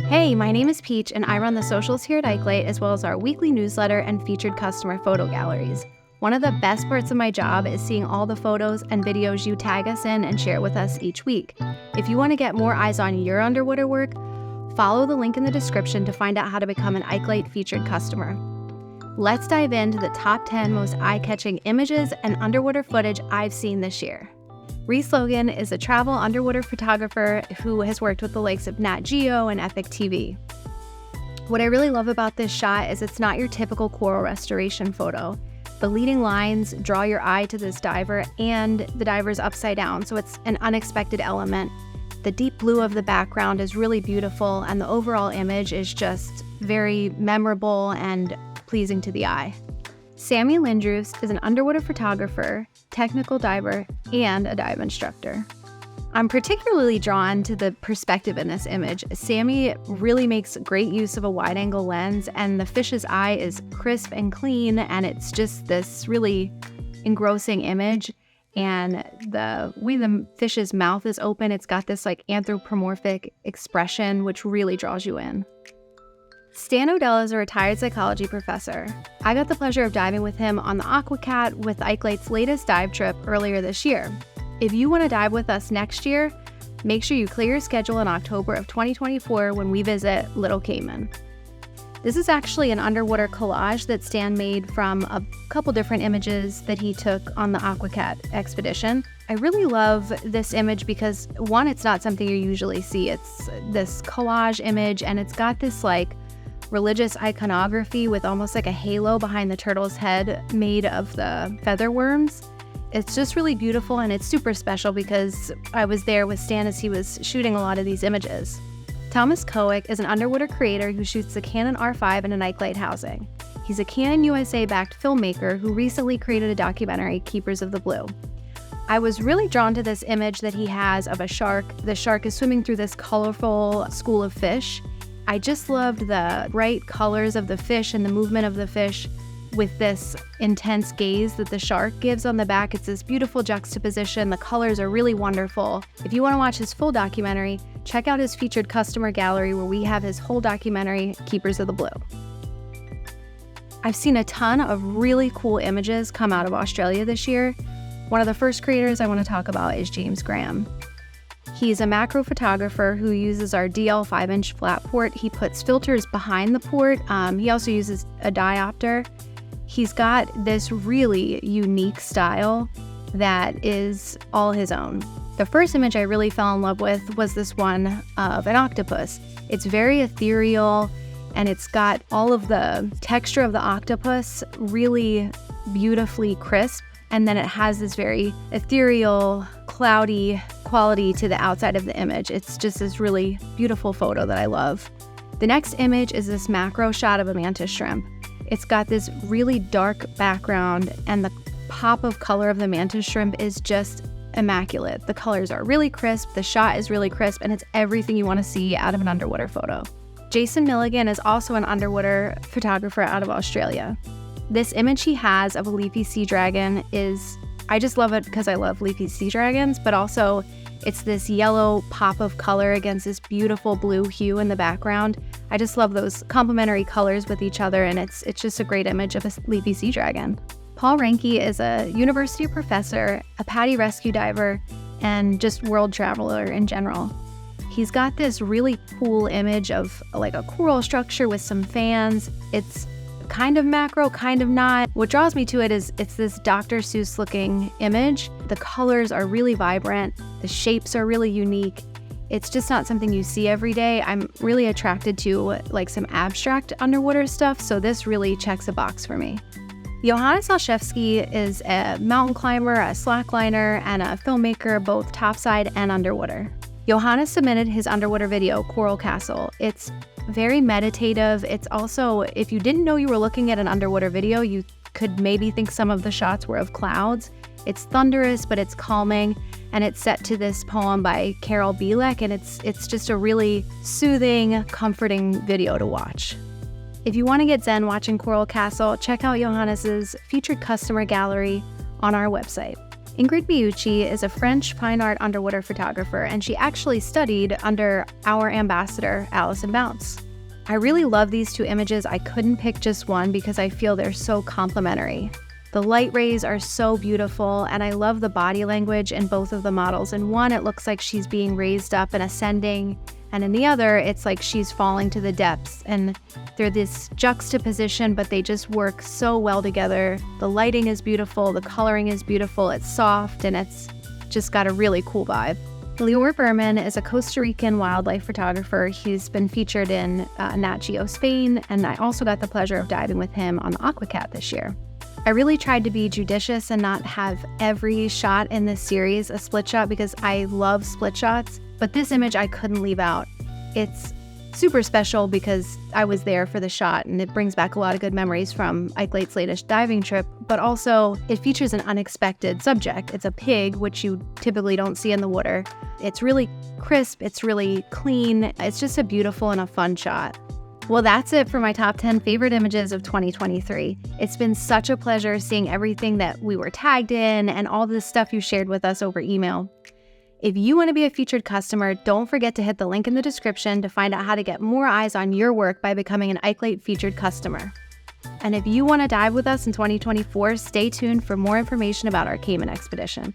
Hey, my name is Peach, and I run the socials here at IkeLight, as well as our weekly newsletter and featured customer photo galleries. One of the best parts of my job is seeing all the photos and videos you tag us in and share with us each week. If you want to get more eyes on your underwater work, follow the link in the description to find out how to become an IkeLight featured customer. Let's dive into the top 10 most eye-catching images and underwater footage I've seen this year. Rhys Logan is a travel underwater photographer who has worked with the likes of Nat Geo and Epic TV. What I really love about this shot is it's not your typical coral restoration photo. The leading lines draw your eye to this diver, and the diver's upside down, so it's an unexpected element. The deep blue of the background is really beautiful, and the overall image is just very memorable and pleasing to the eye. Sami Lindroos is an underwater photographer, technical diver, and a dive instructor. I'm particularly drawn to the perspective in this image. Sami really makes great use of a wide-angle lens, and the fish's eye is crisp and clean, and it's just this really engrossing image. And the way the fish's mouth is open, it's got this like anthropomorphic expression, which really draws you in. Stan Odell is a retired psychology professor. I got the pleasure of diving with him on the AquaCat with IkeLight's latest dive trip earlier this year. If you want to dive with us next year, make sure you clear your schedule in October of 2024 when we visit Little Cayman. This is actually an underwater collage that Stan made from a couple different images that he took on the AquaCat expedition. I really love this image because, one, it's not something you usually see. It's this collage image, and it's got this like religious iconography with almost like a halo behind the turtle's head made of the feather worms. It's just really beautiful, and it's super special because I was there with Stan as he was shooting a lot of these images. Tomas Koeck is an underwater creator who shoots the Canon R5 in an IkeLight housing. He's a Canon USA-backed filmmaker who recently created a documentary, Keepers of the Blue. I was really drawn to this image that he has of a shark. The shark is swimming through this colorful school of fish. I just loved the bright colors of the fish and the movement of the fish with this intense gaze that the shark gives on the back. It's this beautiful juxtaposition. The colors are really wonderful. If you want to watch his full documentary, check out his featured customer gallery where we have his whole documentary, Keepers of the Blue. I've seen a ton of really cool images come out of Australia this year. One of the first creators I want to talk about is James Graham. He's a macro photographer who uses our DL 5-inch flat port. He puts filters behind the port. He also uses a diopter. He's got this really unique style that is all his own. The first image I really fell in love with was this one of an octopus. It's very ethereal, and it's got all of the texture of the octopus really beautifully crisp. And then it has this very ethereal, cloudy quality to the outside of the image. It's just this really beautiful photo that I love. The next image is this macro shot of a mantis shrimp. It's got this really dark background, and the pop of color of the mantis shrimp is just immaculate. The colors are really crisp, the shot is really crisp, and it's everything you want to see out of an underwater photo. Jason Milligan is also an underwater photographer out of Australia. This image he has of a leafy sea dragon I just love it because I love leafy sea dragons, but also it's this yellow pop of color against this beautiful blue hue in the background. I just love those complementary colors with each other, and it's just a great image of a leafy sea dragon. Paul Ranky is a university professor, a PADI rescue diver, and just world traveler in general. He's got this really cool image of like a coral structure with some fans. It's kind of macro, kind of not. What draws me to it is it's this Dr. Seuss looking image. The colors are really vibrant. The shapes are really unique. It's just not something you see every day. I'm really attracted to like some abstract underwater stuff, so this really checks a box for me. Johannes Olszewski is a mountain climber, a slackliner, and a filmmaker, both topside and underwater. Johannes submitted his underwater video, Coral Castle. It's very meditative. It's also, if you didn't know you were looking at an underwater video, you could maybe think some of the shots were of clouds. It's thunderous, but it's calming, and it's set to this poem by Carol Bielek, and it's just a really soothing, comforting video to watch. If you want to get zen watching Coral Castle, check out Johannes's featured customer gallery on our website. Ingrid Meucci is a French fine art underwater photographer, and she actually studied under our ambassador, Alison Bounce. I really love these two images. I couldn't pick just one because I feel they're so complementary. The light rays are so beautiful, and I love the body language in both of the models. In one, it looks like she's being raised up and ascending, and in the other, it's like she's falling to the depths. And they're this juxtaposition, but they just work so well together. The lighting is beautiful, the coloring is beautiful, it's soft, and it's just got a really cool vibe. Lior Berman is a Costa Rican wildlife photographer. He's been featured in Nat Geo Spain, and I also got the pleasure of diving with him on the Aquacat this year. I really tried to be judicious and not have every shot in this series a split shot because I love split shots, but this image I couldn't leave out. It's super special because I was there for the shot, and it brings back a lot of good memories from Ike Late's latest diving trip, but also it features an unexpected subject. It's a pig, which you typically don't see in the water. It's really crisp, it's really clean, it's just a beautiful and a fun shot. Well, that's it for my top 10 favorite images of 2023. It's been such a pleasure seeing everything that we were tagged in and all the stuff you shared with us over email. If you want to be a featured customer, don't forget to hit the link in the description to find out how to get more eyes on your work by becoming an Ike Late featured customer. And if you want to dive with us in 2024, stay tuned for more information about our Cayman expedition.